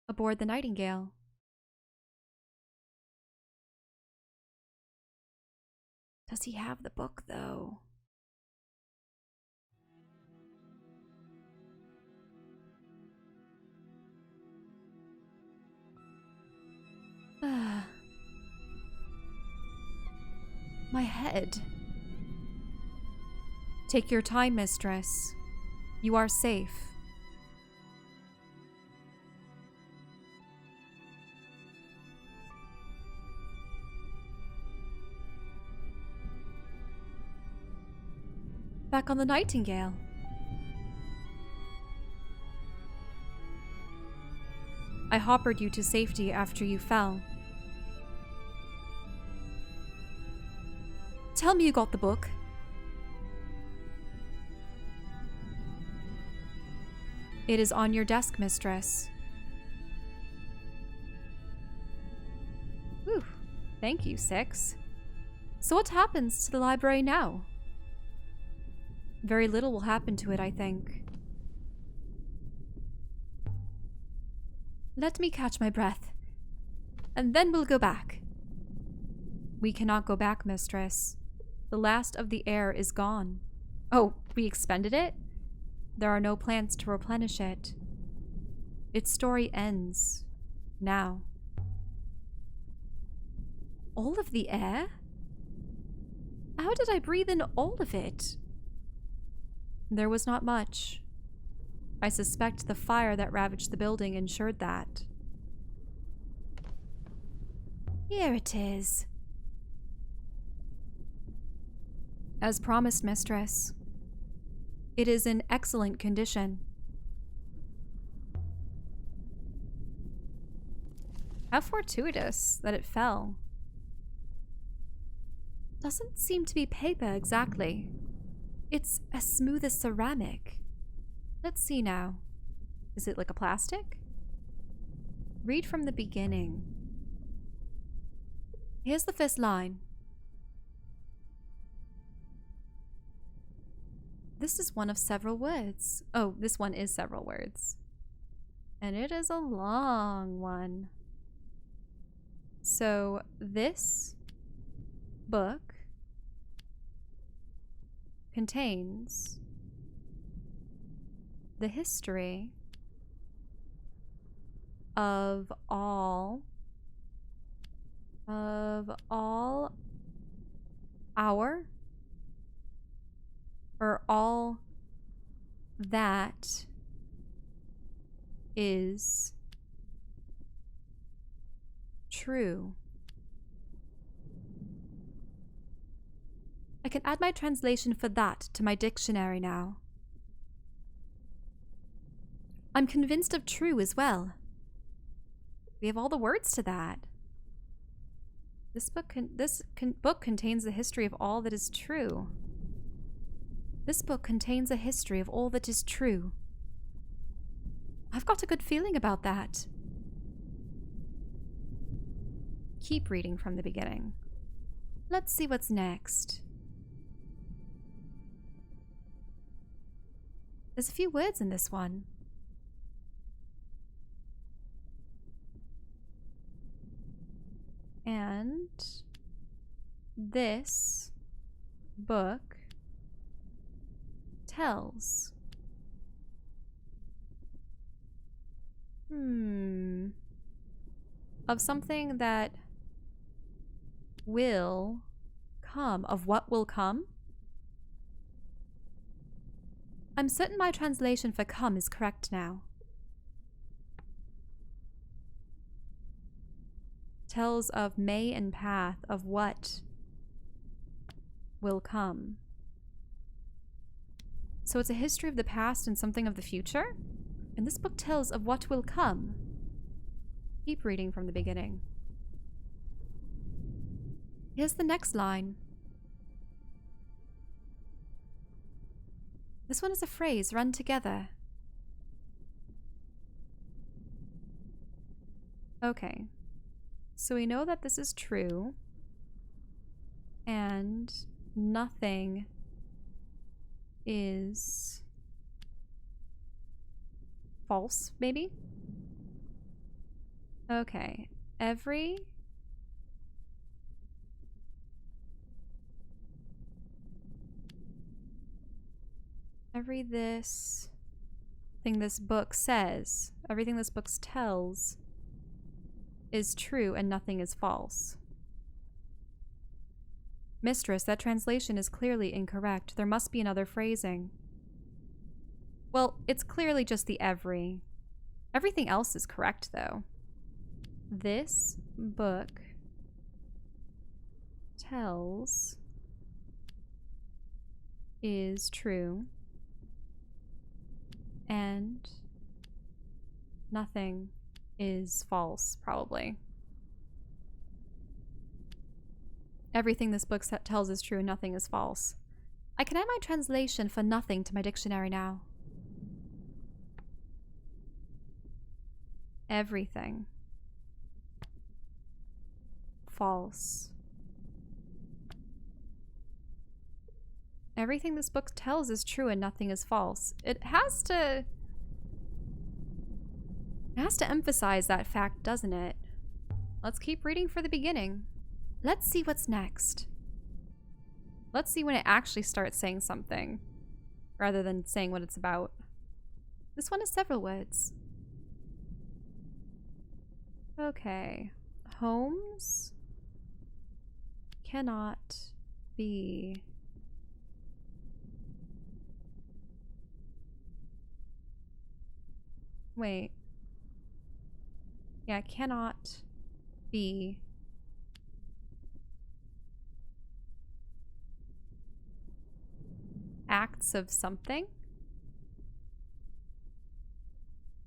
Aboard the Nightingale. Does he have the book, though? My head. Take your time, mistress. You are safe. Back on the Nightingale. I hoppered you to safety after you fell. Tell me you got the book. It is on your desk, mistress. Whew. Thank you, Six. So what happens to the library now? Very little will happen to it, I think. Let me catch my breath, and then we'll go back. We cannot go back, mistress. The last of the air is gone. Oh, we expended it? There are no plants to replenish it. Its story ends. Now. All of the air? How did I breathe in all of it? There was not much. I suspect the fire that ravaged the building ensured that. Here it is. As promised, mistress. It is in excellent condition. How fortuitous that it fell. Doesn't seem to be paper exactly. It's as smooth as ceramic. Let's see now. Is it like a plastic? Read from the beginning. Here's the first line. This is one of several words. Oh, this one is several words. And it is a long one. So, this book contains the history of all all that is true. I can add my translation for that to my dictionary now. I'm convinced of true as well. We have all the words to that. This book contains the history of all that is true. This book contains a history of all that is true. I've got a good feeling about that. Keep reading from the beginning. Let's see what's next. There's a few words in this one. And this book tells. Of something that will come. Of what will come? I'm certain my translation for come is correct now. Tells of may and path of what will come. So it's a history of the past and something of the future? And this book tells of what will come. Keep reading from the beginning. Here's the next line. This one is a phrase run together. Okay. So we know that this is true. And nothing is false, maybe? Okay. Every this thing this book says, everything this book tells is true and nothing is false. Mistress, that translation is clearly incorrect. There must be another phrasing. Well, it's clearly just the every. Everything else is correct, though. This book tells is true and nothing is false, probably. Everything this book tells is true and nothing is false. I can add my translation for nothing to my dictionary now. Everything. False. Everything this book tells is true and nothing is false. It has to emphasize that fact, doesn't it? Let's keep reading for the beginning. Let's see what's next. Let's see when it actually starts saying something, rather than saying what it's about. This one has several words. Okay. Homes cannot be wait. Yeah, cannot be acts of something?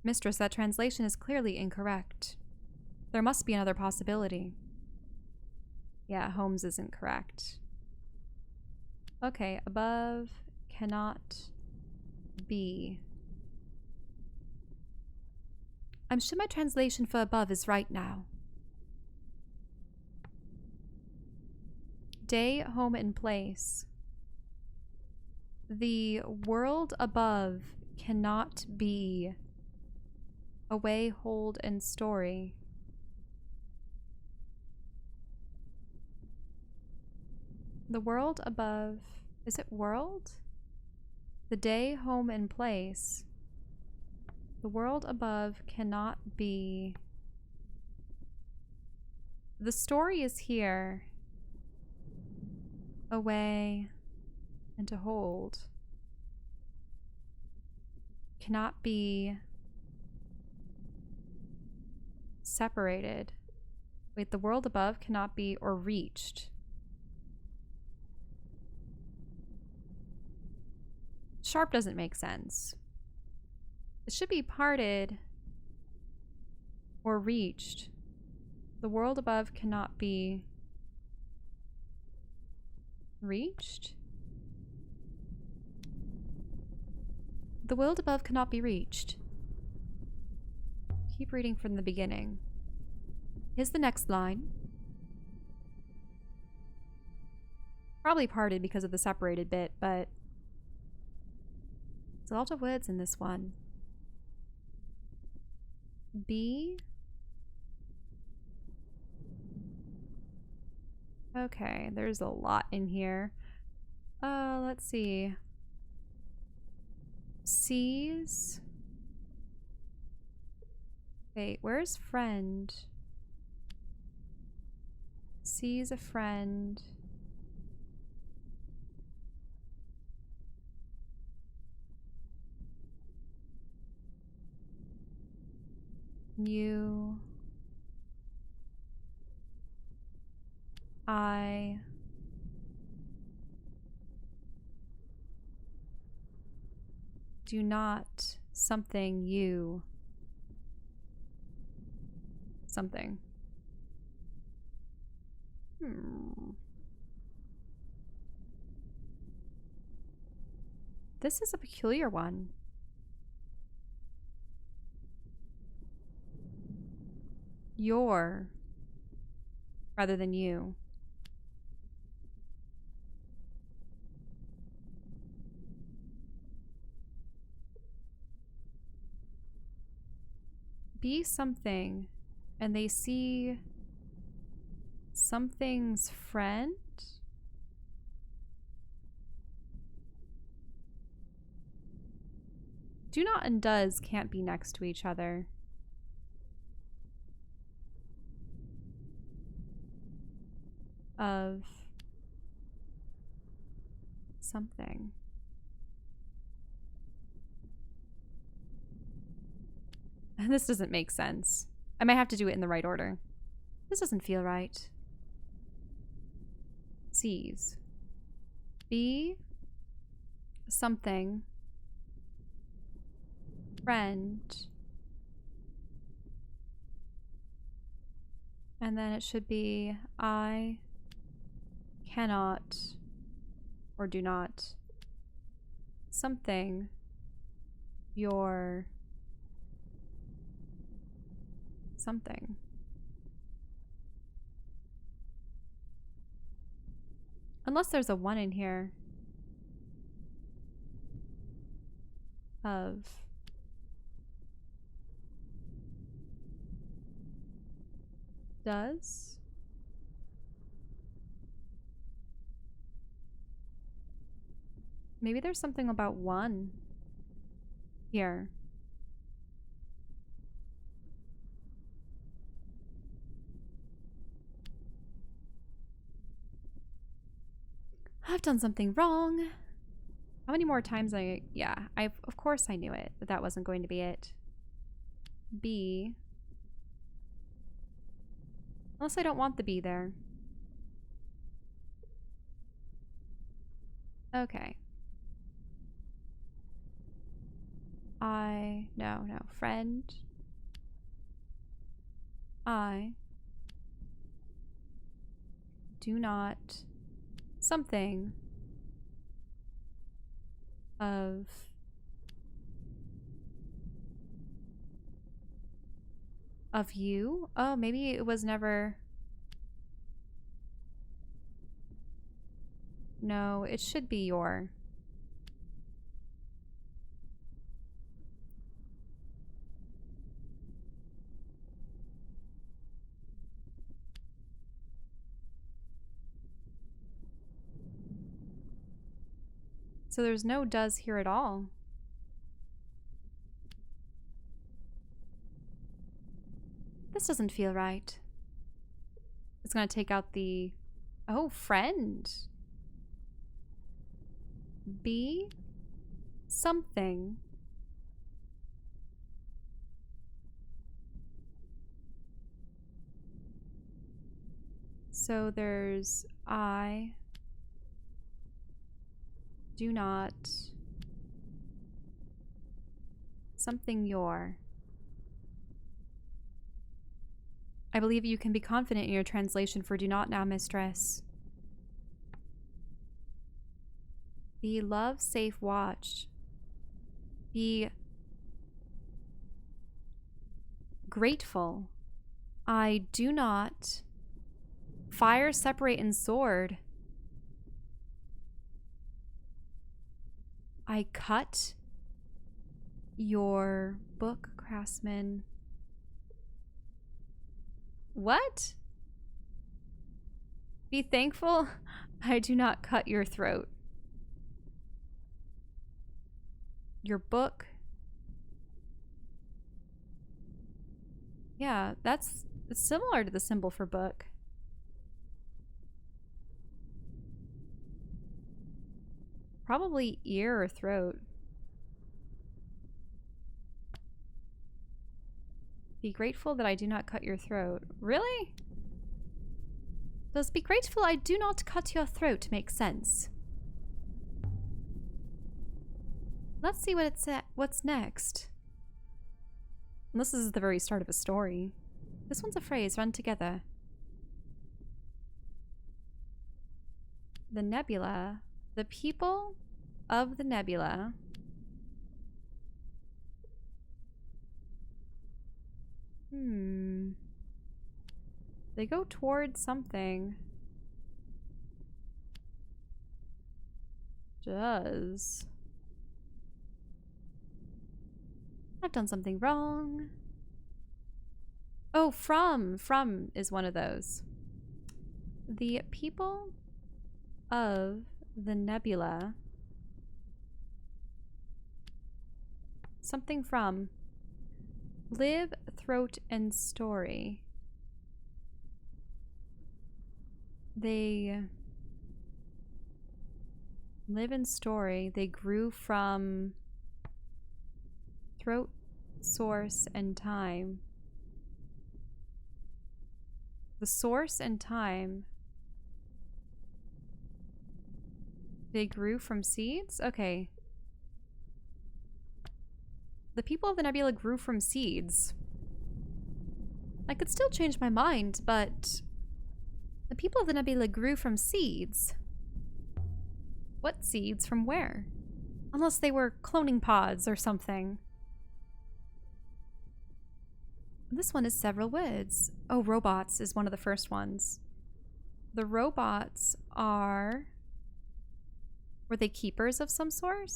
Mistress, that translation is clearly incorrect. There must be another possibility. Yeah, Holmes isn't correct. Okay, above cannot be. I'm sure my translation for above is right now. Day, home, and place. The world above cannot be away, hold, and story. The world above, is it world? The day, home, and place. The world above cannot be. The story is here. Away and to hold. Cannot be separated. Wait, the world above cannot be or reached. Sharp doesn't make sense. It should be parted or reached. The world above cannot be reached? The world above cannot be reached. Keep reading from the beginning. Here's the next line. Probably parted because of the separated bit, but there's a lot of words in this one. B. Okay, there's a lot in here. Let's see. Sees. Wait, where's friend? Sees a friend. You. I. Do not something you. Something. This is a peculiar one. Your rather than you. Be something And they see something's friend. Do not and does can't be next to each other. Of something. This doesn't make sense. I might have to do it in the right order. This doesn't feel right. Sees. Be something. Friend. And then it should be I cannot or do not something your something. Unless there's a 1 in here. Of does. Maybe there's something about 1 here. I've done something wrong. How many more times yeah, of course I knew it, but that wasn't going to be it. B. Unless I don't want the B there. Okay. No, friend. I do not something of you? Oh, maybe it was never. No, it should be your. So there's no does here at all. This doesn't feel right. It's gonna take out the... Oh, friend. Be something. So there's I do not something your. I believe you can be confident in your translation for do not now, mistress. Be love, safe, watched. Be grateful. I do not fire, separate, and sword. I cut your book, craftsman. What? Be thankful I do not cut your throat. Your book. Yeah, it's similar to the symbol for book. Probably ear or throat. Be grateful that I do not cut your throat. Really? Does be grateful I do not cut your throat make sense? Let's see what's next. And this is the very start of a story. This one's a phrase run together. The Nebula. The people of the Nebula. They go towards something. Does. I've done something wrong. Oh, from. From is one of those. The people of the Nebula. Something from. Live, throat, and story. They live in story. They grew from throat, source, and time. The source and time. They grew from seeds? Okay. The people of the Nebula grew from seeds. I could still change my mind, but the people of the Nebula grew from seeds. What seeds from where? Unless they were cloning pods or something. This one is several words. Oh, robots is one of the first ones. The robots are... Were they keepers of some sort?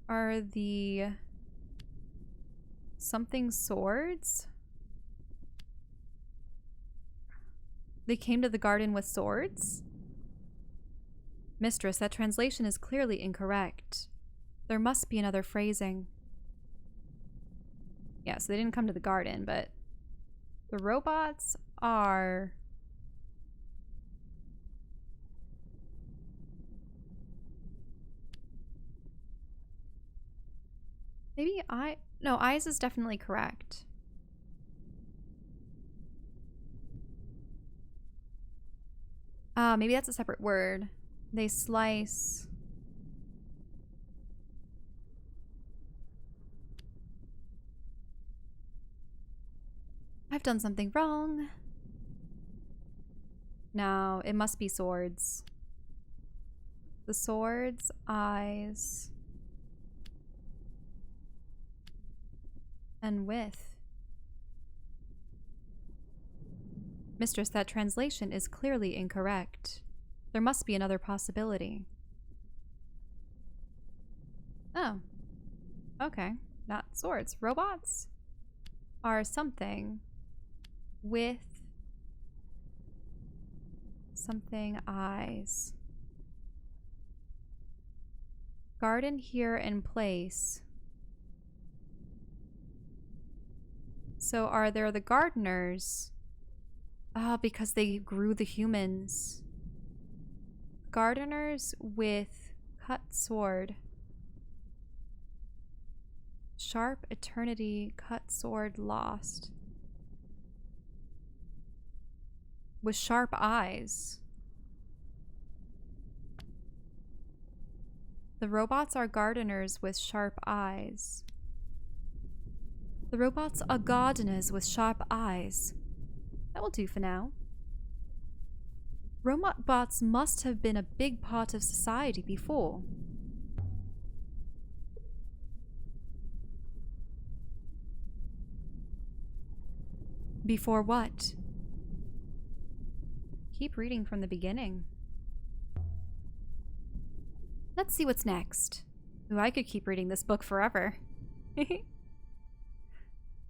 Are the... something swords? They came to the garden with swords? Mistress, that translation is clearly incorrect. There must be another phrasing. Yeah, so they didn't come to the garden, but the robots are... Maybe no, eyes is definitely correct. Maybe that's a separate word. They slice. I've done something wrong. No, it must be swords. The swords, eyes, and with. Mistress, that translation is clearly incorrect. There must be another possibility. Oh. Okay. Not swords. Robots are something with something eyes. Garden here in place. So are there the gardeners? Ah, because they grew the humans. Gardeners with cut sword. Sharp eternity, cut sword lost. With sharp eyes. The robots are gardeners with sharp eyes. The robots are gardeners with sharp eyes. That will do for now. Robots must have been a big part of society before. Before what? Keep reading from the beginning. Let's see what's next. Ooh, I could keep reading this book forever.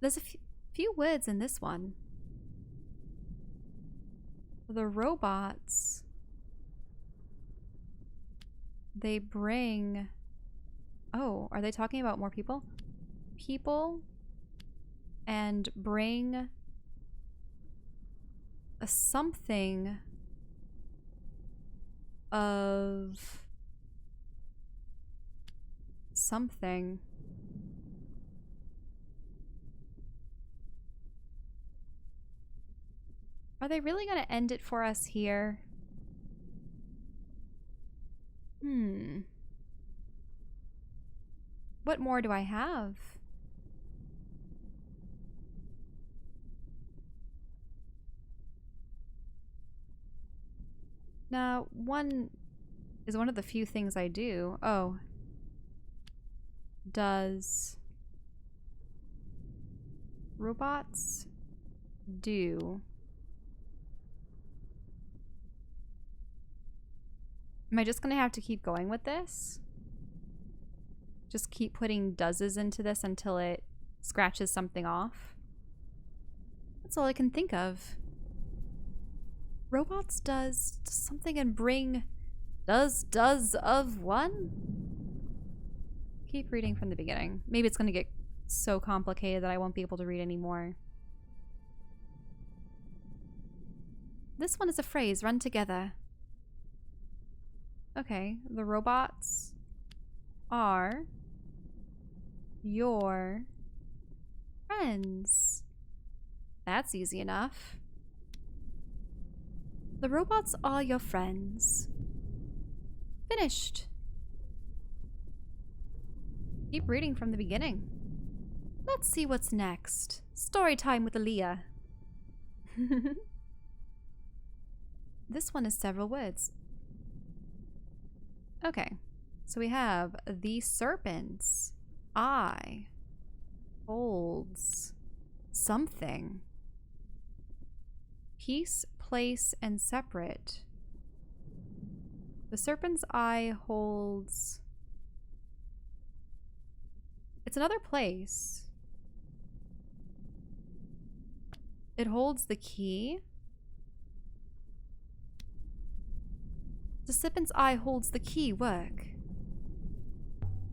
There's a few words in this one. The robots, they bring... Oh, are they talking about more people? People and bring a something of something. Are they really going to end it for us here? What more do I have? Now, one is one of the few things I do. Oh. Does robots do... Am I just gonna have to keep going with this? Just keep putting doeses into this until it scratches something off. That's all I can think of. Robots does something and bring does of one? Keep reading from the beginning. Maybe it's going to get so complicated that I won't be able to read anymore. This one is a phrase run together. Okay, the robots are your friends. That's easy enough. The robots are your friends. Finished. Keep reading from the beginning. Let's see what's next. Story time with Aliya. This one is several words. Okay, so we have the serpent's eye holds something. Piece, place, and separate. The serpent's eye holds... It's another place. It holds the key. The serpent's eye holds the key. Work.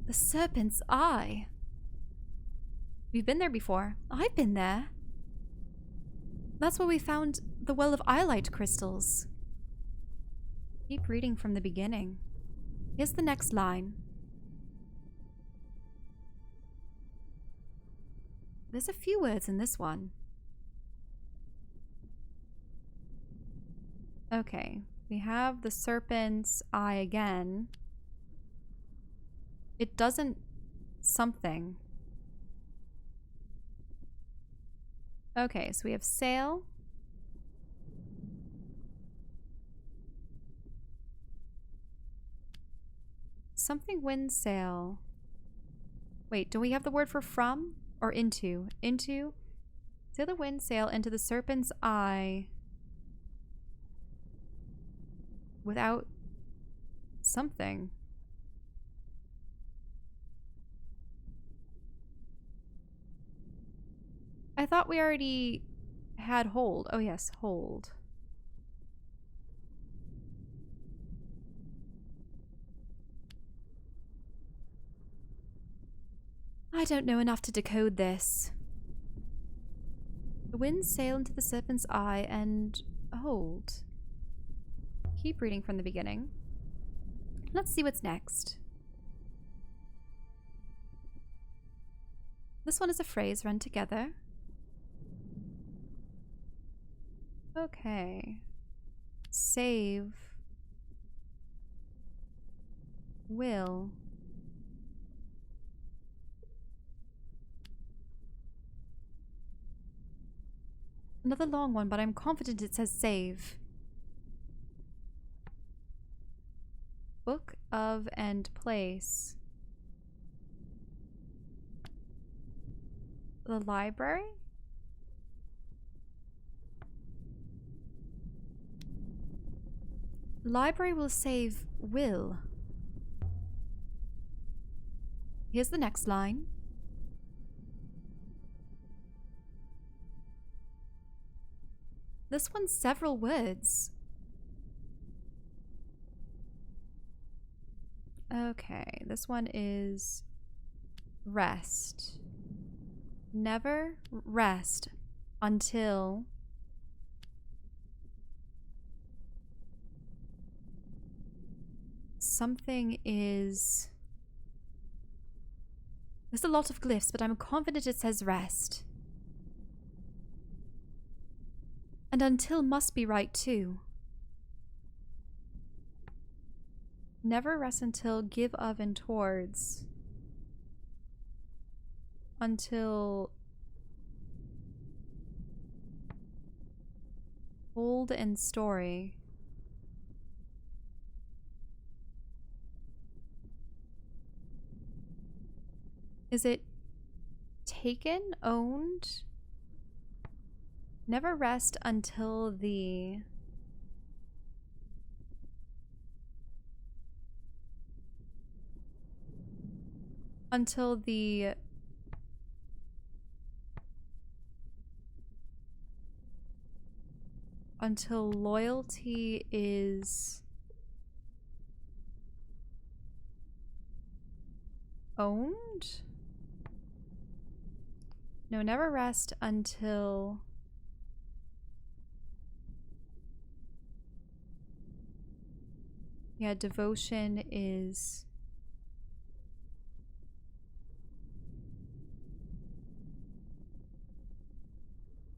The serpent's eye. We've been there before. I've been there. That's where we found the well of iolite crystals. Keep reading from the beginning. Here's the next line. There's a few words in this one. Okay, we have the serpent's eye again. It doesn't something. Okay, so we have sail. Something wind sail. Wait, do we have the word for from or into? Into. Sail the wind sail into the serpent's eye without something. I thought we already had hold. Oh yes, hold. I don't know enough to decode this. The wind sail into the serpent's eye and hold. Keep reading from the beginning. Let's see what's next. This one is a phrase run together. Okay. Save. Will. Another long one, but I'm confident it says save. Book of and place. The library? Library will save will. Here's the next line. This one's several words. Okay, this one is rest. Never rest until something is... There's a lot of glyphs, but I'm confident it says rest. And until must be right too. Never rest until give of and towards. Until hold and story. Is it taken, owned? Never rest until the... Until the... Until loyalty is... owned? No, never rest until... Yeah, devotion is...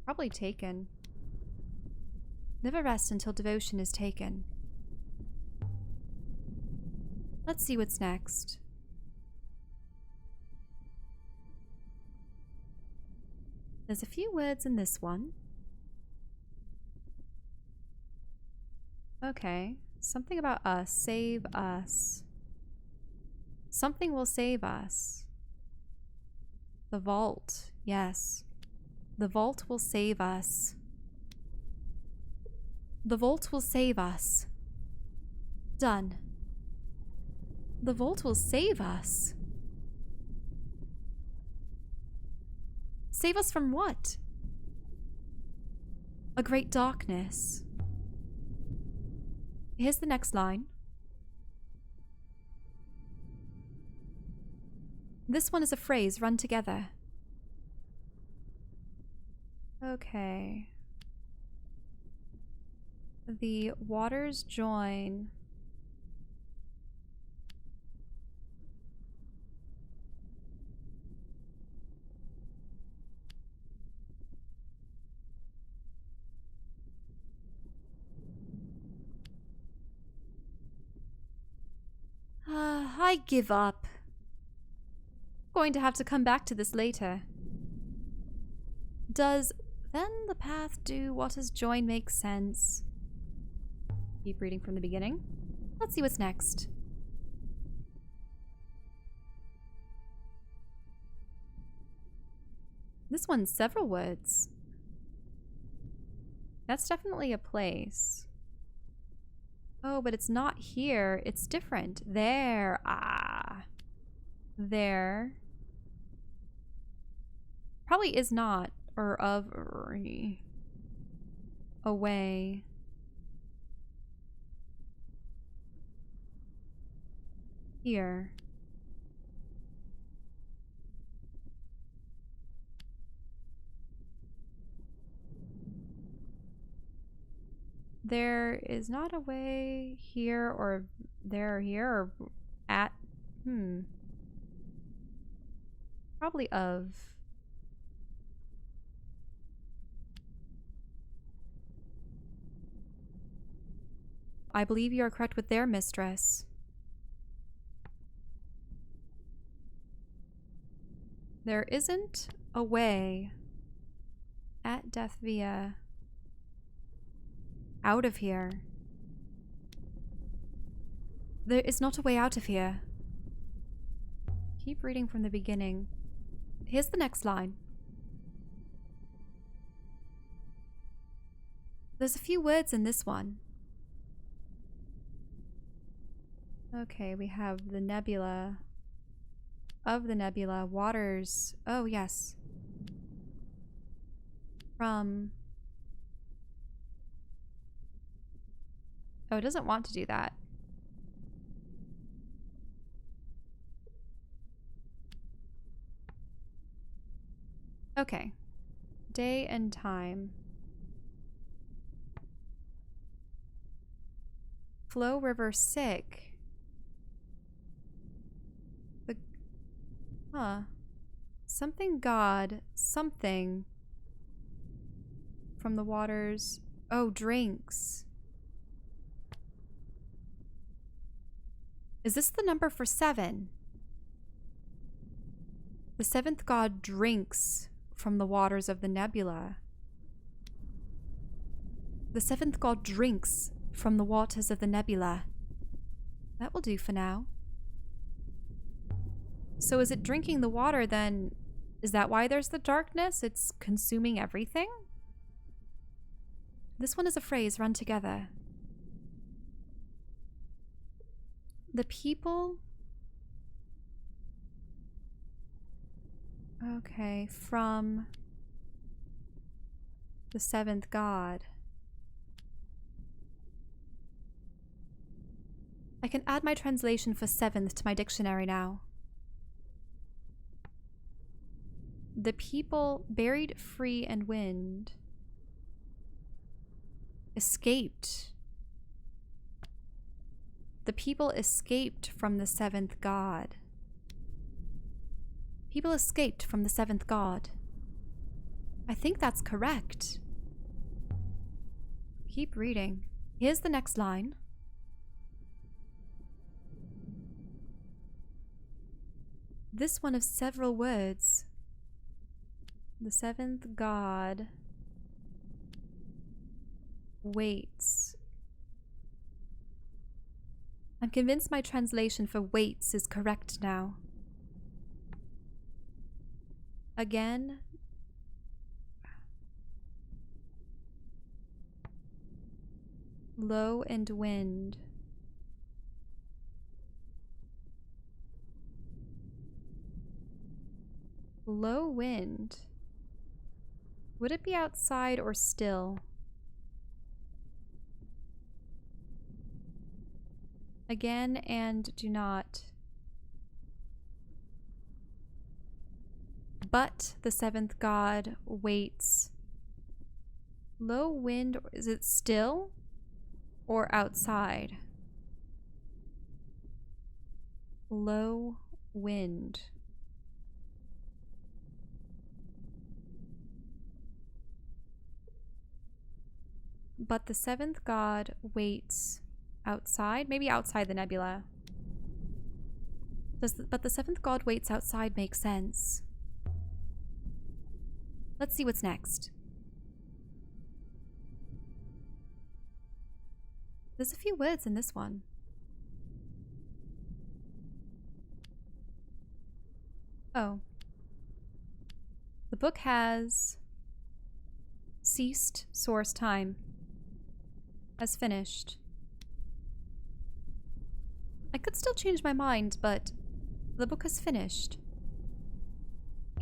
probably taken. Never rest until devotion is taken. Let's see what's next. There's a few words in this one. Okay. Something about us. Save us. Something will save us. The vault. Yes. The vault will save us. The vault will save us. Done. The vault will save us. Save us from what? A great darkness. Here's the next line. This one is a phrase run together. Okay. The waters join. I give up. Going to have to come back to this later. Does then the path do what is join make sense? Keep reading from the beginning. Let's see what's next. This one's several words. That's definitely a place. Oh, but it's not here. It's different. There. Ah. There. Probably is not. Or of. Away. Here. There is not a way here or there or here or at. Probably of. I believe you are correct with their mistress. There isn't a way at death via out of here. There is not a way out of here. Keep reading from the beginning. Here's the next line. There's a few words in this one. Okay, we have the Nebula. Of the Nebula, waters. Oh, yes. From. Oh, it doesn't want to do that. Okay. Day and time. Flow River sick. Something God, something from the waters. Oh, drinks. Is this the number for 7? The 7th god drinks from the waters of the Nebula. The 7th god drinks from the waters of the Nebula. That will do for now. So is it drinking the water then? Is that why there's the darkness? It's consuming everything? This one is a phrase run together. The people Okay, from the seventh god. I can add my translation for seventh to my dictionary now. The people buried free and wind escaped. The people escaped from the seventh god. People escaped from the seventh god. I think that's correct. Keep reading. Here's the next line. This one of several words. The seventh god waits. I'm convinced my translation for waits is correct now. Again. Low and wind. Low wind. Would it be outside or still? Again and do not. But the seventh god waits. Low wind, is it still or outside? Low wind. But the seventh god waits outside? Maybe outside the nebula. But the seventh god waits outside make sense. Let's see what's next. There's a few words in this one. Oh. The book has ceased source time. As finished. I could still change my mind, but the book has finished.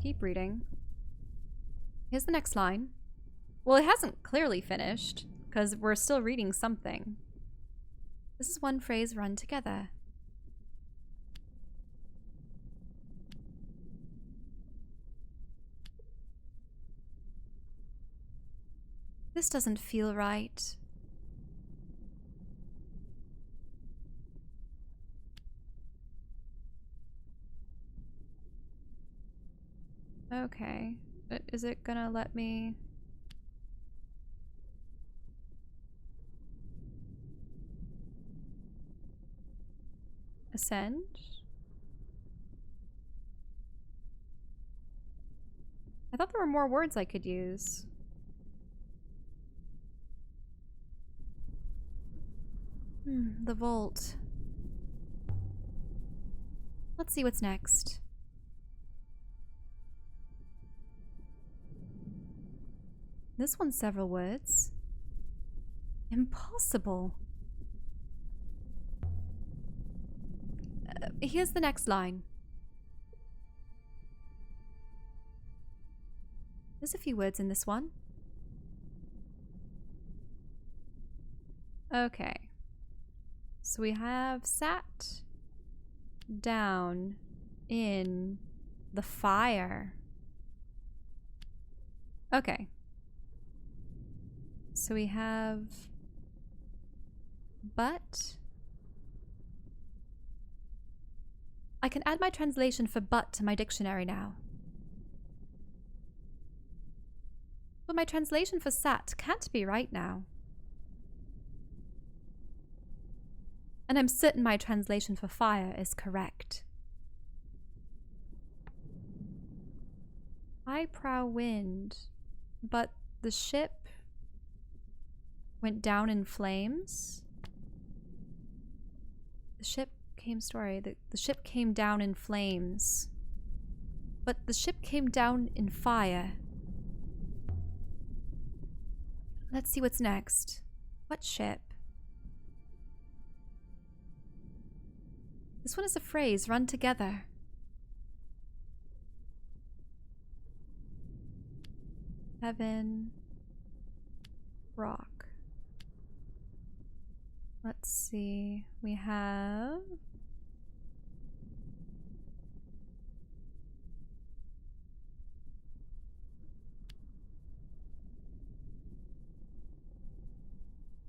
Keep reading. Here's the next line. Well, it hasn't clearly finished, because we're still reading something. This is one phrase run together. This doesn't feel right. Okay. Is it gonna let me... ascend? I thought there were more words I could use. The vault. Let's see what's next. This one's several words. Impossible. Here's the next line. There's a few words in this one. Okay. So we have sat down in the fire. Okay. So we have but. I can add my translation for but to my dictionary now. But my translation for sat can't be right now. And I'm certain my translation for fire is correct. High prow wind, but the ship went down in flames. The ship came down in flames. But the ship came down in fire. Let's see what's next. What ship? This one is a phrase run together. Heaven. Rock. Let's see. We have...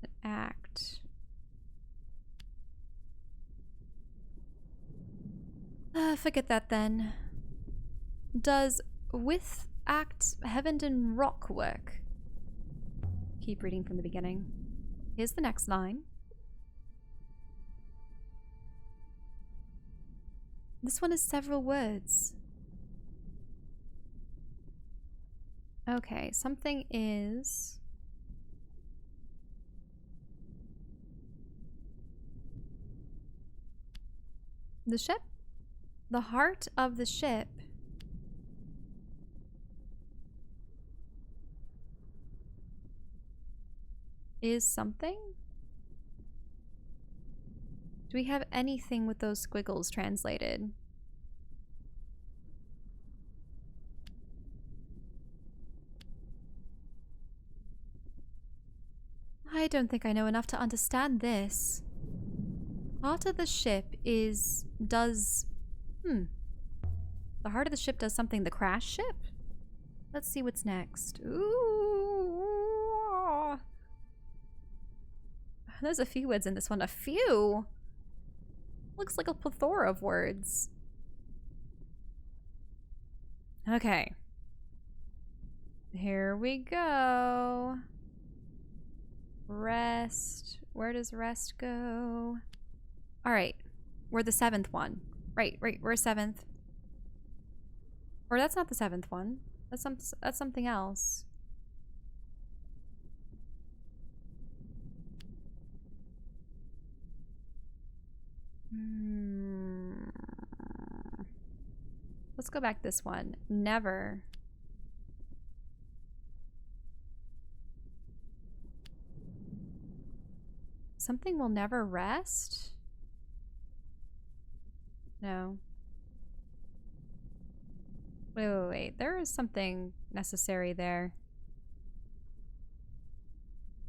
an act. Forget that then. Does with act heaven and rock work? Keep reading from the beginning. Here's the next line. This one is several words. Okay, something is... the ship? The heart of the ship is something? Do we have anything with those squiggles translated? I don't think I know enough to understand this. Heart of the ship is... does... The heart of the ship does something. The crash ship? Let's see what's next. Ooh. There's a few words in this one. A few? Looks like a plethora of words. Okay. Here we go. Rest. Where does rest go? Alright. We're the 7th one. Right, we're 7th. Or that's not the 7th one. That's something else. Let's go back this one. Never. Something will never rest? No. Wait. There is something necessary there.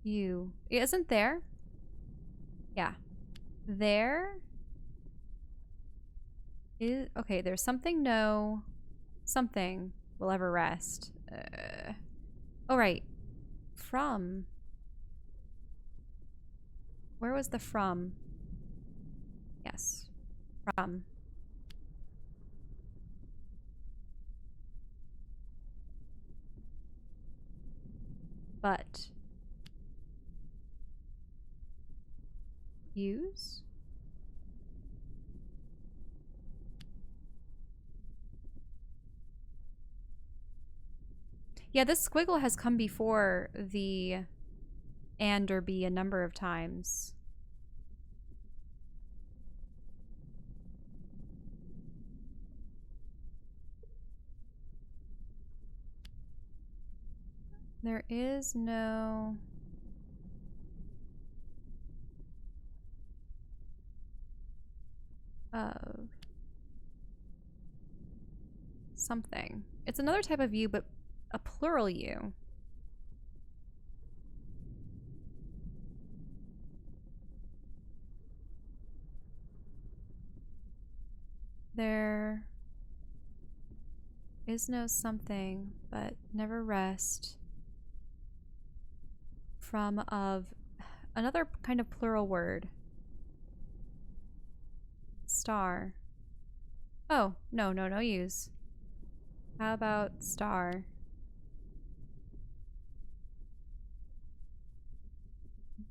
You. Isn't there? Yeah. There is... Okay, there's something no... Something will ever rest. Oh, right. From. Where was the from? Yes. From. But. Use? Yeah, this squiggle has come before the and or be a number of times. There is no... of something. It's another type of you, but a plural you. There is no something, but never rest. From of another kind of plural word. Star. Oh, no use. How about star?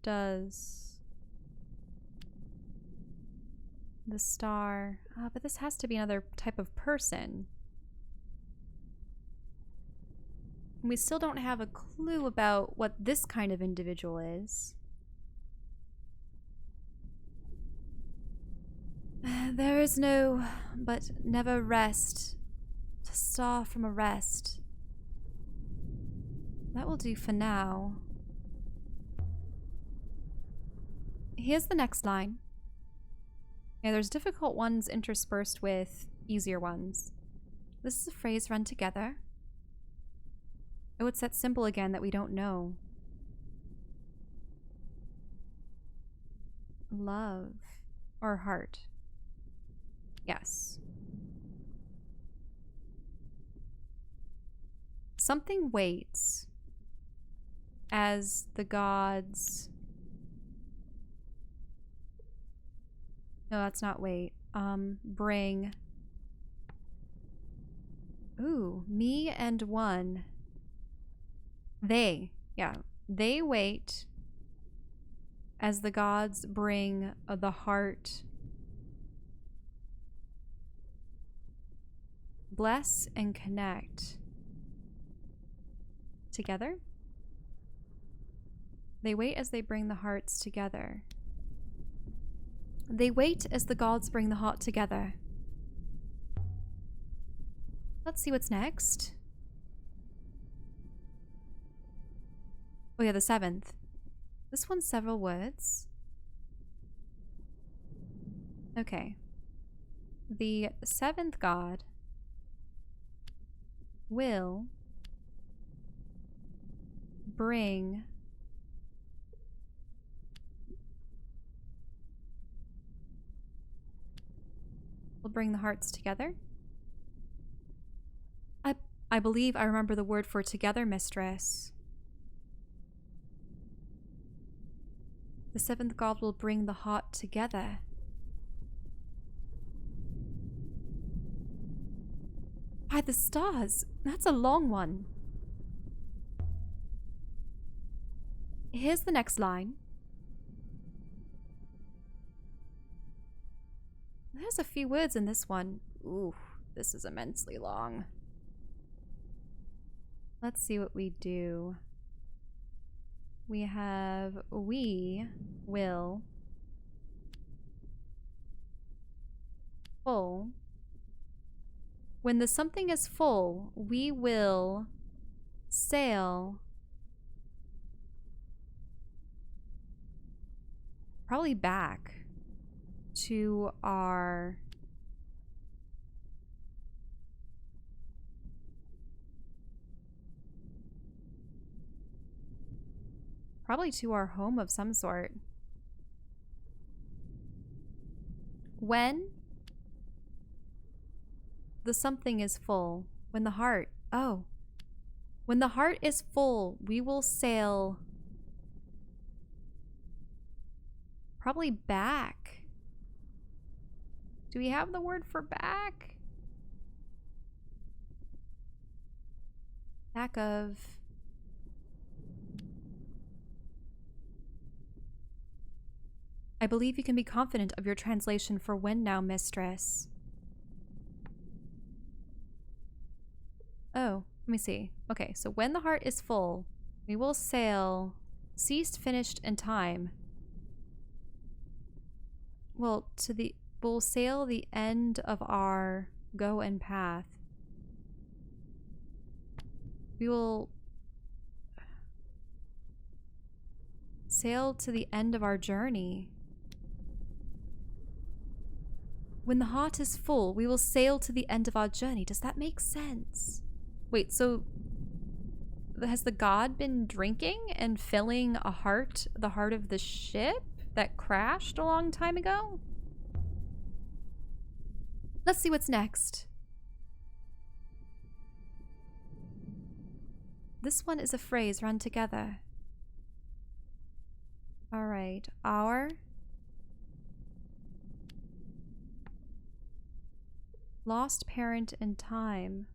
Does the star... Oh, but this has to be another type of person. We still don't have a clue about what this kind of individual is. There is no, but never rest. To star from a rest. That will do for now. Here's the next line. Yeah, there's difficult ones interspersed with easier ones. This is a phrase run together. Oh, it's that symbol again that we don't know. Love. Or heart. Yes. Something waits as the gods... No, that's not wait. Bring... Ooh, me and one. They. Yeah. They wait as the gods bring the heart. Bless and connect. Together? They wait as they bring the hearts together. They wait as the gods bring the heart together. Let's see what's next. Oh yeah, the 7th. This one's several words. Okay. The 7th god will bring the hearts together. I believe I remember the word for together, mistress. The 7th god will bring the heart together. By the stars. That's a long one. Here's the next line. There's a few words in this one. Ooh, this is immensely long. Let's see what we do. We have we will full. When the something is full, we will sail probably back to our home of some sort. When the something is full, when the heart, when the heart is full, we will sail probably back. Do we have the word for back? Back of... I believe you can be confident of your translation for when now, mistress. Oh, let me see. Okay, so when the heart is full, we will sail, ceased, finished, and time. Well, we'll sail the end of our go and path. We will sail to the end of our journey. When the heart is full, we will sail to the end of our journey. Does that make sense? Wait, so has the god been drinking and filling the heart of the ship that crashed a long time ago? Let's see what's next. This one is a phrase run together. All right, our lost parent in time.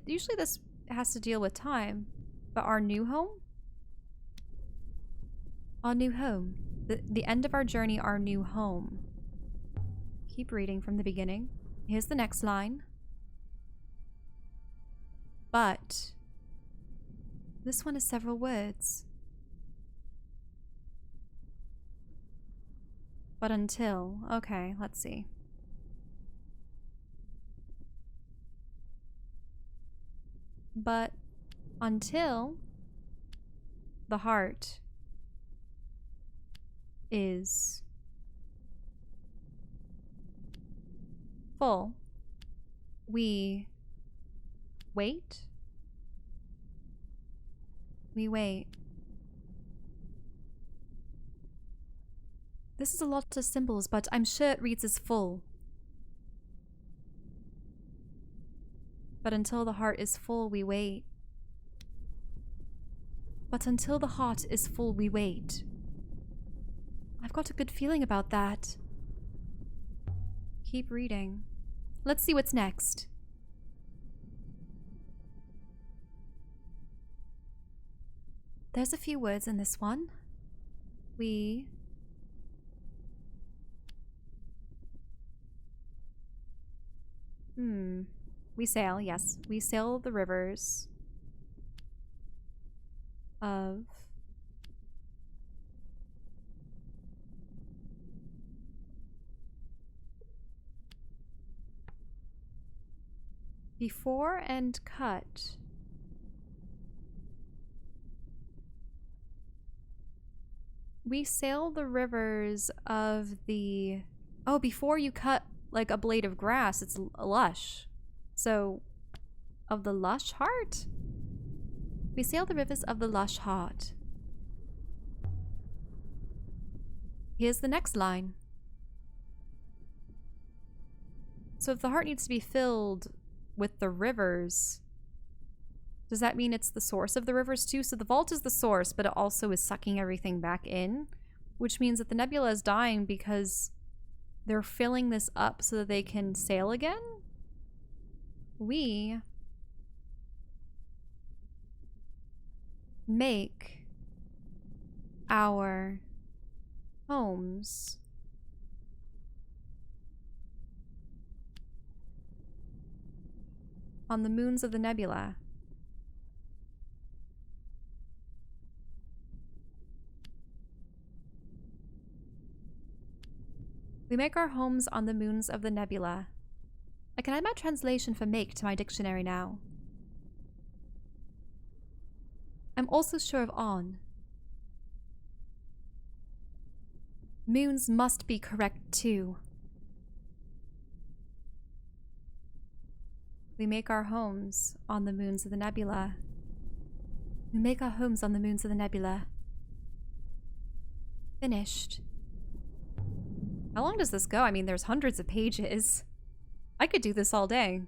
Usually this has to deal with time, but our new home? Our new home. The end of our journey, our new home. Keep reading from the beginning. Here's the next line. But this one is several words. But until. Okay, let's see. But until the heart is full, we wait. We wait. This is a lot of symbols, but I'm sure it reads as full. But until the heart is full, we wait. But until the heart is full, we wait. I've got a good feeling about that. Keep reading. Let's see what's next. There's a few words in this one. We sail, yes. We sail the rivers of before and cut. We sail the rivers of the... Oh, before you cut like a blade of grass, it's lush. So, of the lush heart? We sail the rivers of the lush heart. Here's the next line. So if the heart needs to be filled with the rivers, does that mean it's the source of the rivers too? So the vault is the source, but it also is sucking everything back in, which means that the nebula is dying because they're filling this up so that they can sail again? We make our homes on the moons of the nebula. We make our homes on the moons of the nebula. I can add my translation for make to my dictionary now. I'm also sure of on. Moons must be correct too. We make our homes on the moons of the nebula. We make our homes on the moons of the nebula. Finished. How long does this go? I mean, there's hundreds of pages. I could do this all day.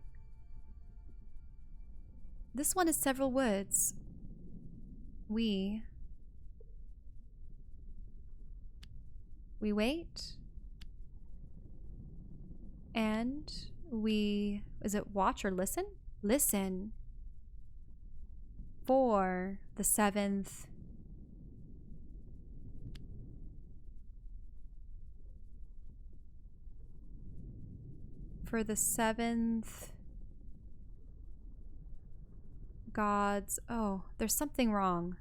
This one is several words. We wait. And we... Is it watch or listen? Listen. For the seventh... For the seventh gods. Oh, there's something wrong.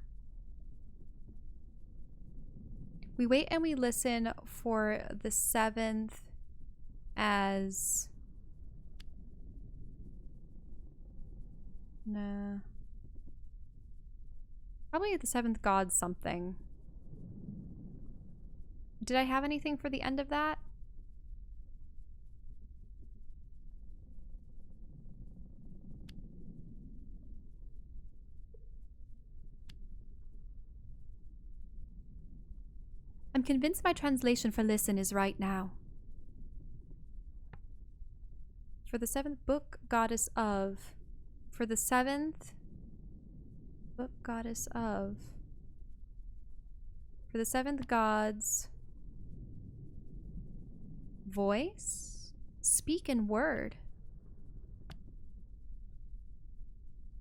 We wait and we listen for the seventh as... Nah. Probably the seventh god something. Did I have anything for the end of that? I'm convinced my translation for listen is right now. For the seventh book, goddess of. For the seventh book, goddess of. For the seventh god's voice, speak in word.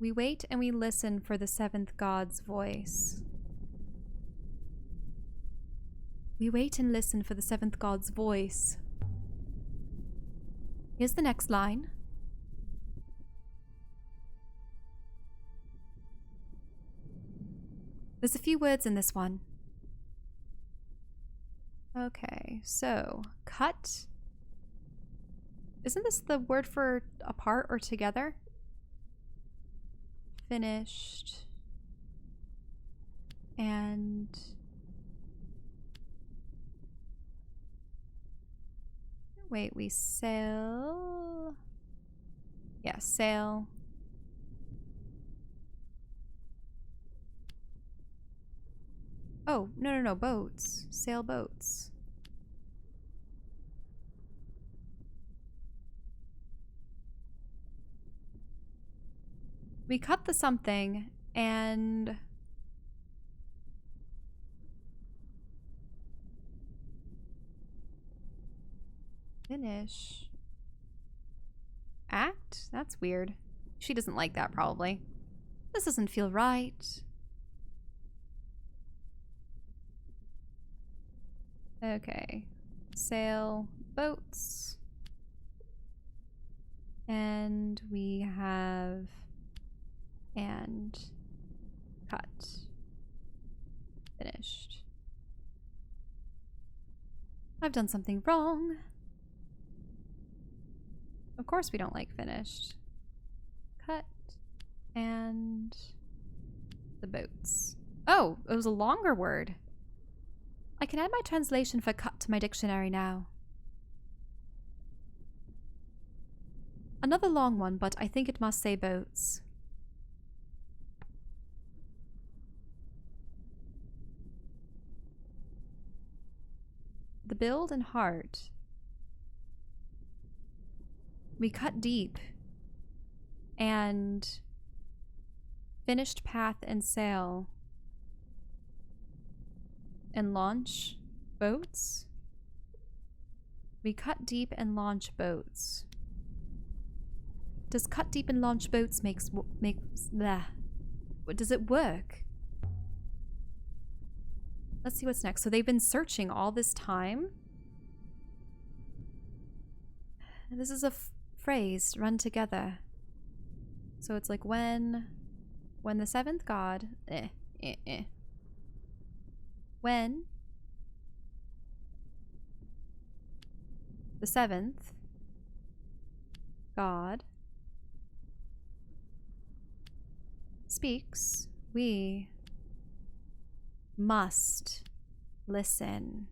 We wait and we listen for the seventh god's voice. We wait and listen for the seventh god's voice. Here's the next line. There's a few words in this one. Okay, so cut. Isn't this the word for apart or together? Finished. And Wait, we sail. Yeah, sail. Oh, no, no, no, boats. Sail boats. We cut the something and finish. Act? That's weird. She doesn't like that, probably. This doesn't feel right. Okay. Sail boats. And we have and cut. Finished. I've done something wrong. Of course we don't like finished. Cut. And the boats. Oh, it was a longer word. I can add my translation for cut to my dictionary now. Another long one, but I think it must say boats. The build and heart. We cut deep. And finished path and sail. And launch boats. We cut deep and launch boats. Does cut deep and launch boats makes bleh. Does it work? Let's see what's next. So they've been searching all this time. And this is a phrase run together. So it's like when the seventh god when the seventh god speaks, we must listen.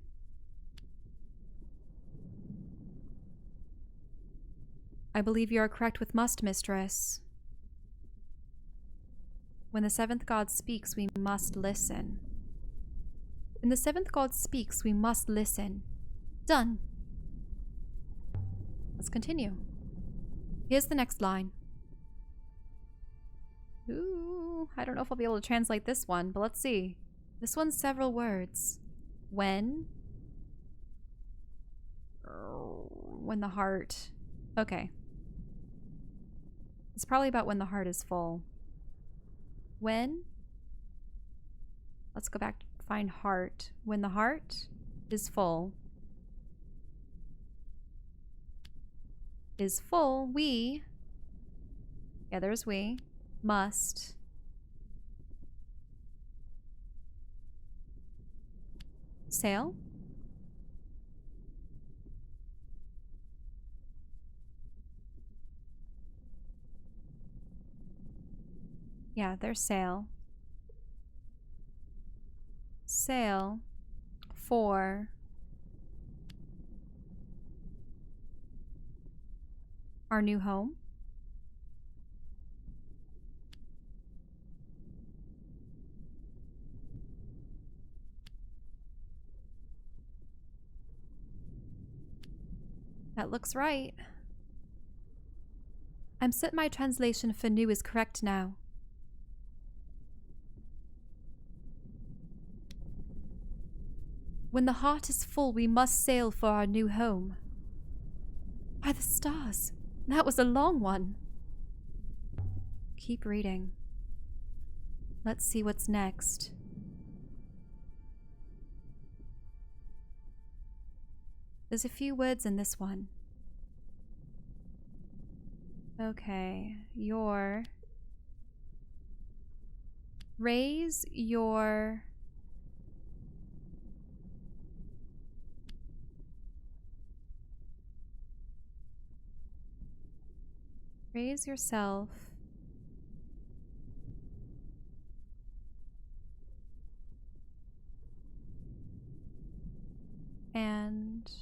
I believe you are correct with must, mistress. When the seventh god speaks, we must listen. When the seventh god speaks, we must listen. Done. Let's continue. Here's the next line. Ooh, I don't know if I'll be able to translate this one, but let's see. This one's several words. When the heart... Okay. It's probably about when the heart is full. When? Let's go back to find heart. When the heart is full. Is full, we... Yeah, there's we. Must... sail? Yeah, there's sail. Sail for our new home. That looks right. I'm certain my translation for new is correct now. When the heart is full, we must sail for our new home. By the stars, that was a long one. Keep reading. Let's see what's next. There's a few words in this one. Okay, raise your raise yourself and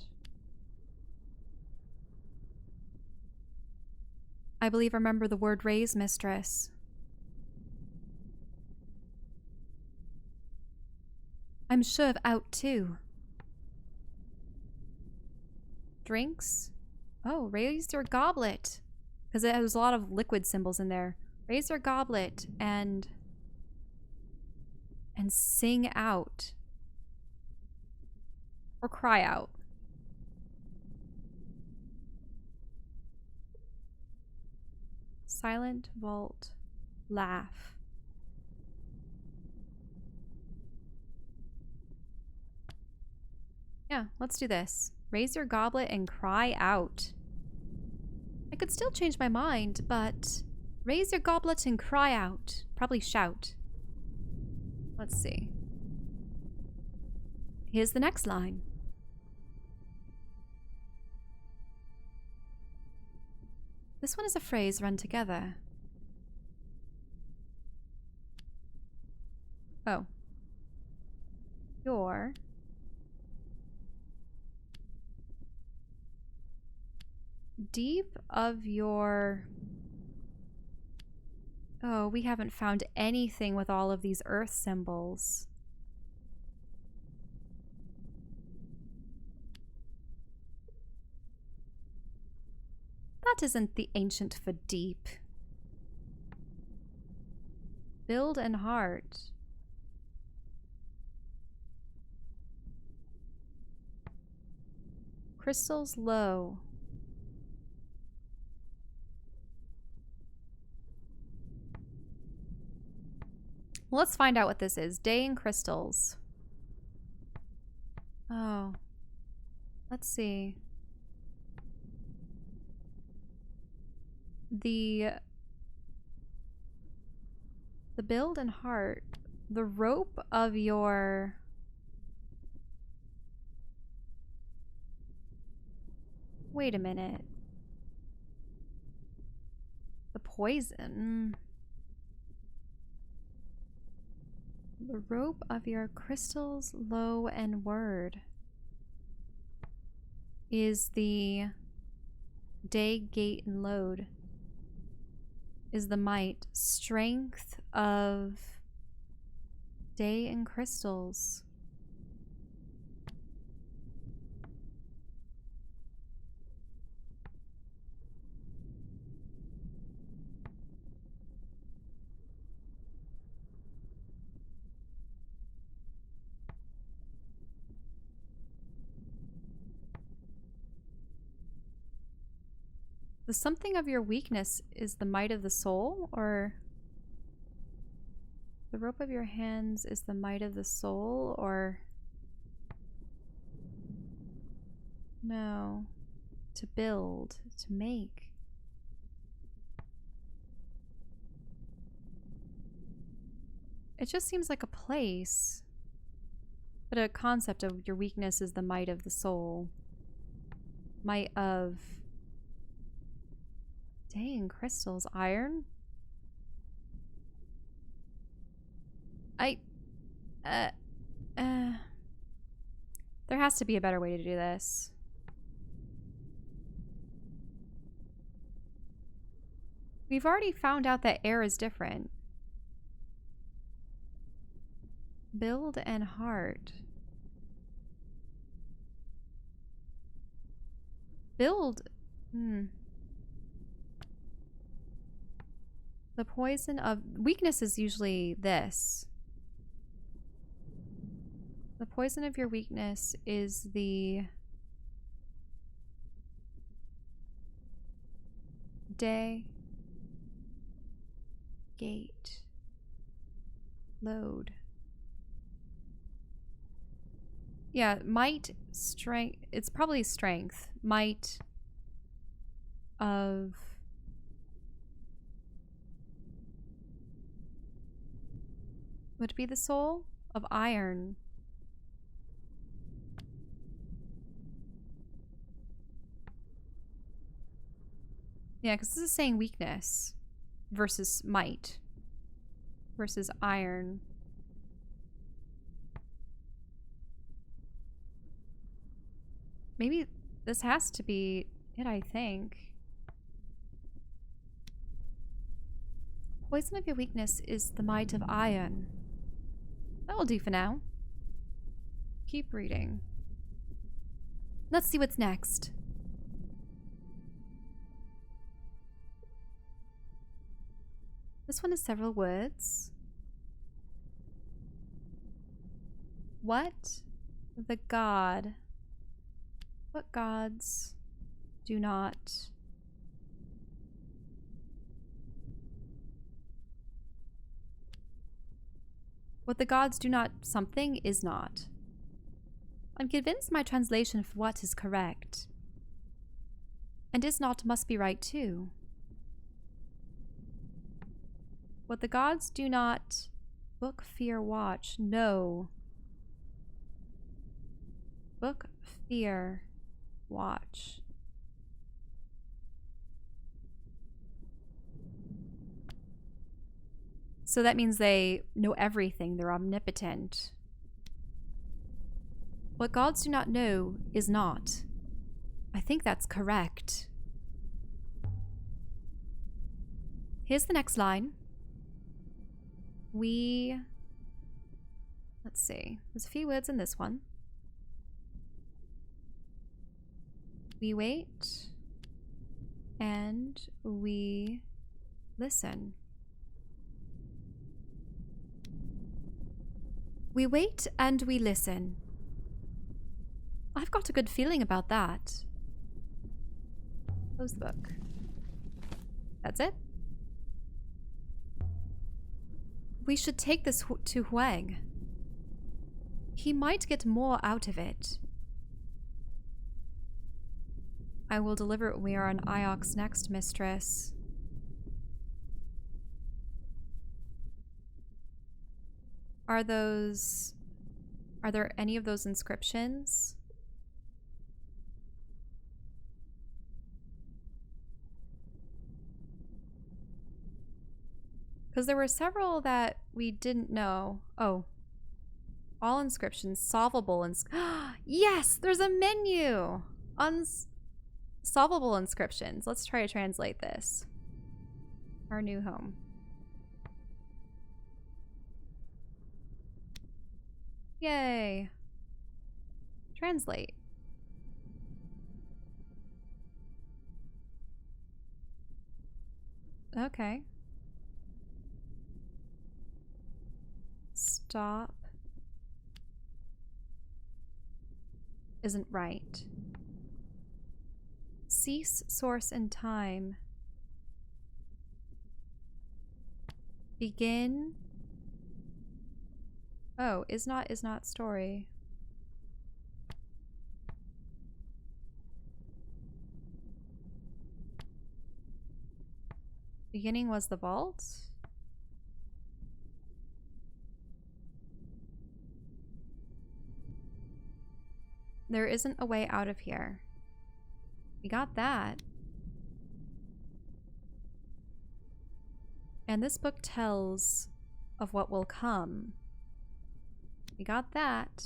I believe I remember the word raise, mistress. I'm sure of out too. Drinks? Oh, raise your goblet. Because it has a lot of liquid symbols in there. Raise your goblet and sing out. Or cry out. Silent vault. Laugh. Yeah, let's do this. Raise your goblet and cry out. I could still change my mind, but raise your goblet and cry out. Probably shout. Let's see. Here's the next line. This one is a phrase run together. Oh. Your deep of your... Oh, we haven't found anything with all of these earth symbols. That isn't the ancient for deep. Build and heart. Crystals low. Let's find out what this is. Day and crystals. Oh. Let's see. The build and heart. The rope of your... Wait a minute. The poison. The rope of your crystals, low and word is the day, gate, and load. Is the might, strength of day and crystals. The something of your weakness is the might of the soul, or the rope of your hands is the might of the soul, or no, to build, to make. It just seems like a place, but a concept of your weakness is the might of the soul. Might of day and crystals. Iron? There has to be a better way to do this. We've already found out that air is different. Build and heart. Build. The poison of... Weakness is usually this. The poison of your weakness is the... day, gate, load. Yeah, might, strength. It's probably strength. Might of... Would it be the soul of iron? Yeah, because this is saying weakness versus might versus iron. Maybe this has to be it, I think. Poison of your weakness is the might of iron. That will do for now. Keep reading. Let's see what's next. This one has several words. What the god? What gods do not? What the gods do not something is not. I'm convinced my translation of what is correct. And is not must be right too. What the gods do not book, fear, watch. No. Book, fear, watch. So that means they know everything. They're omnipotent. What gods do not know is not. I think that's correct. Here's the next line. Let's see. There's a few words in this one. We wait and we listen. We wait and we listen. I've got a good feeling about that. Close the book. That's it? We should take this to Huang. He might get more out of it. I will deliver it when we are on Iox next, mistress. Are there any of those inscriptions? Because there were several that we didn't know. Oh. All inscriptions. Solvable. Yes! There's a menu! Solvable inscriptions. Let's try to translate this. Our new home. Yay. Translate. Okay. Stop. Isn't right. Cease, source, and time. Begin. Oh, is not story. Beginning was the vault. There isn't a way out of here. We got that. And this book tells of what will come. We got that.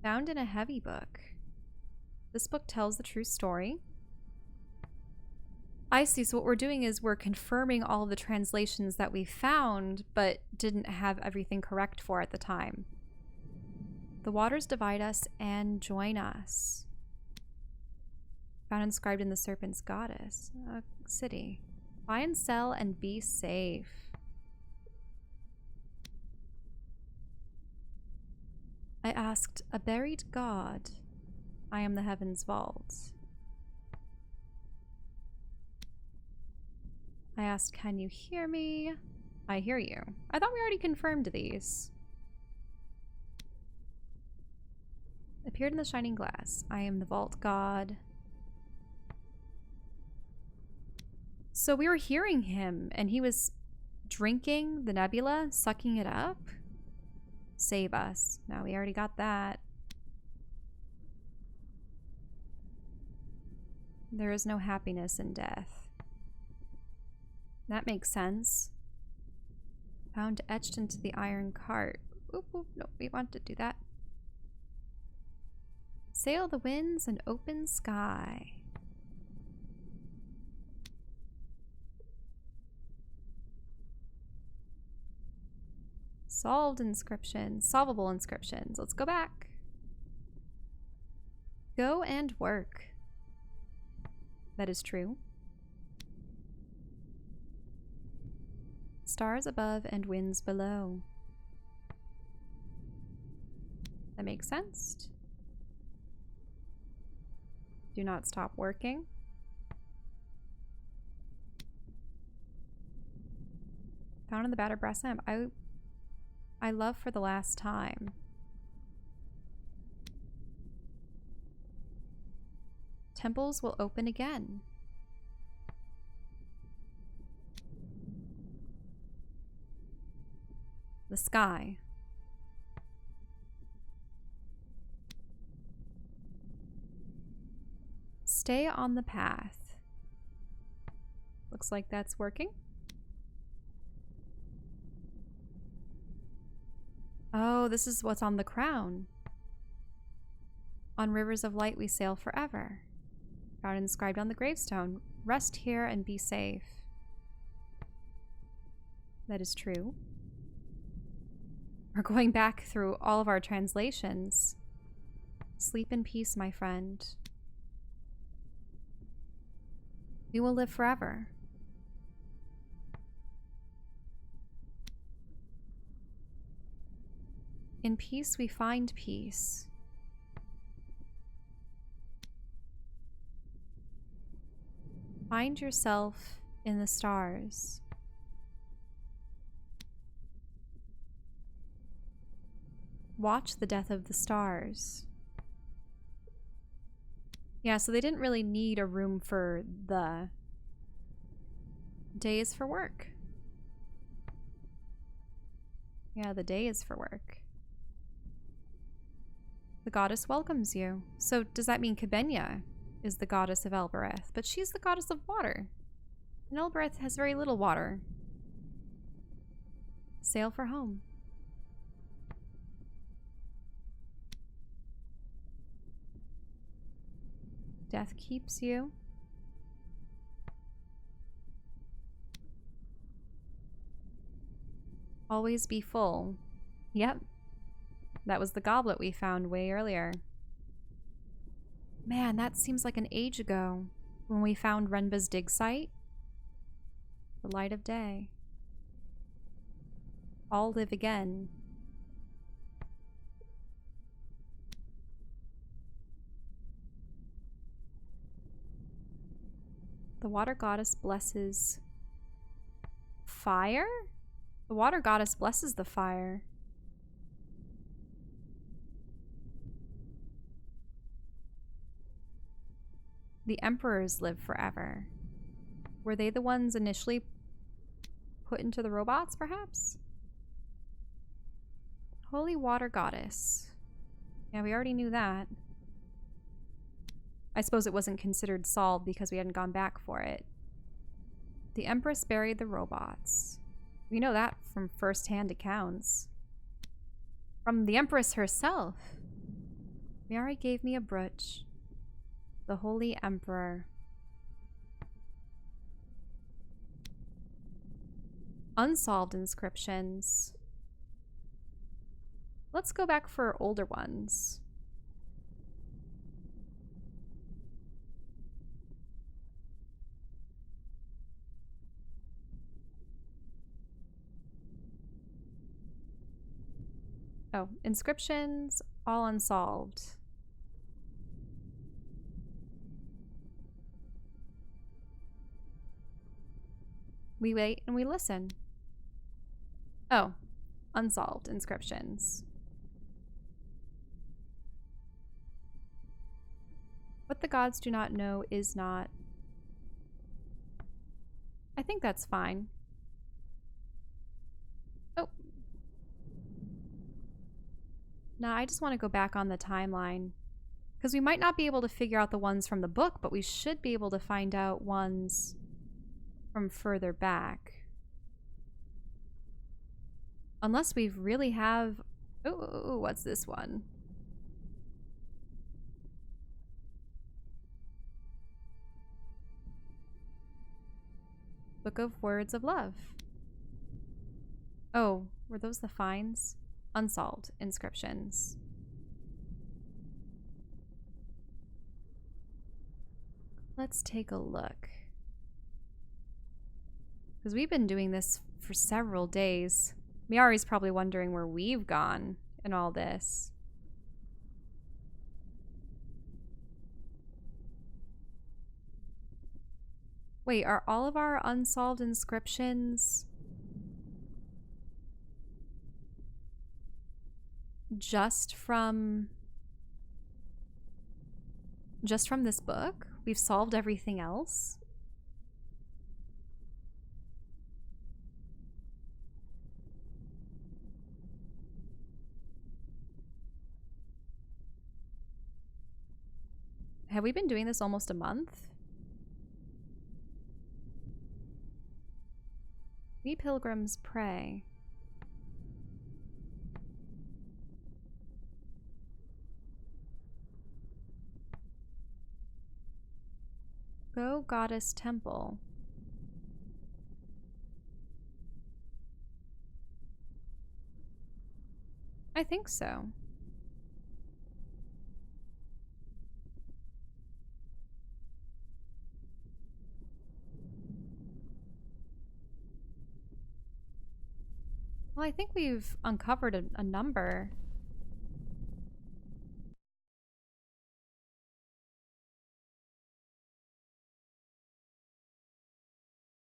Found in a heavy book. This book tells the true story. I see, so what we're doing is we're confirming all of the translations that we found, but didn't have everything correct for at the time. The waters divide us and join us. Found inscribed in the Serpent's Goddess city. Buy and sell and be safe. I asked, a buried god. I am the heaven's vault. I asked, can you hear me? I hear you. I thought we already confirmed these. Appeared in the shining glass. I am the vault god. So we were hearing him, and he was drinking the Nebula, sucking it up. Save us. Now we already got that. There is no happiness in death. That makes sense. Found etched into the iron cart. Oop, oop, no, we want to do that. Sail the winds and open sky. Solved inscriptions. Solvable inscriptions. Let's go back. Go and work. That is true. Stars above and winds below. That makes sense. Do not stop working. Found in the battered brass lamp. I love for the last time. Temples will open again. The sky. Stay on the path. Looks like that's working. Oh, this is what's on the crown. On rivers of light we sail forever. God inscribed on the gravestone. Rest here and be safe. That is true. We're going back through all of our translations. Sleep in peace, my friend. We will live forever. In peace we find peace. Find yourself in the stars. Watch the death of the stars. Yeah, so they didn't really need a room for the day is for work. Yeah, the day is for work. The goddess welcomes you. So does that mean Kibenya is the goddess of Elbereth? But she's the goddess of water. And Elbereth has very little water. Sail for home. Death keeps you. Always be full. Yep. That was the goblet we found way earlier. Man, that seems like an age ago when we found Renba's dig site. The light of day. All live again. The water goddess blesses fire? The water goddess blesses the fire. The emperors live forever. Were they the ones initially put into the robots, perhaps? Holy water goddess. Yeah, we already knew that. I suppose it wasn't considered solved because we hadn't gone back for it. The Empress buried the robots. We know that from first-hand accounts. From the Empress herself. Mary gave me a brooch. The Holy Emperor. Unsolved inscriptions. Let's go back for older ones. Oh, inscriptions, all unsolved. We wait and we listen. Oh, unsolved inscriptions. What the gods do not know is not. I think that's fine. Oh. Nah, I just want to go back on the timeline. Because we might not be able to figure out the ones from the book, but we should be able to find out ones from further back. Unless we really have... Ooh, what's this one? Book of Words of Love. Oh, Were those the finds? Unsolved inscriptions. Let's take a look. Because we've been doing this for several days. Miyari's probably wondering where we've gone in all this. Wait, are all of our unsolved inscriptions just from this book? We've solved everything else? Have we been doing this almost a month? We pilgrims pray. Go Goddess Temple. I think so. Well, I think we've uncovered a number.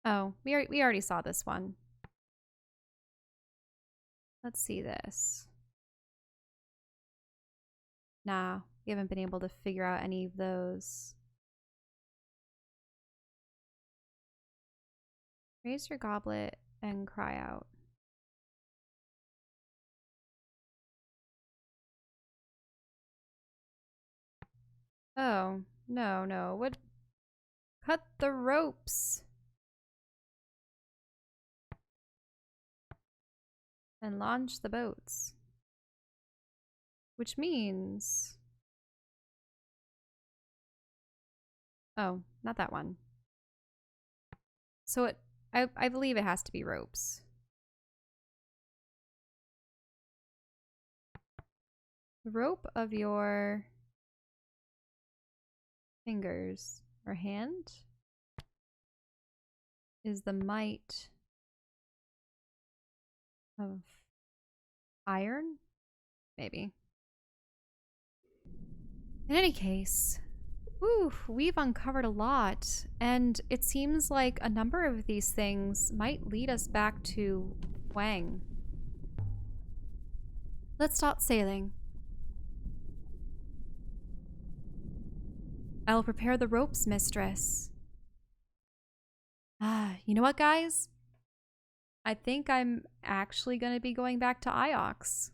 Oh, we already saw this one. Let's see this. Nah, we haven't been able to figure out any of those. Raise your goblet and cry out. Oh, no. What? Cut the ropes. And launch the boats. Which means... Oh, not that one. So I believe it has to be ropes. The rope of your fingers or hand is the might of iron? Maybe. In any case, whew, we've uncovered a lot, and it seems like a number of these things might lead us back to Wang. Let's start sailing. I'll prepare the ropes, mistress. You know what, guys? I think I'm actually going to be going back to Iox.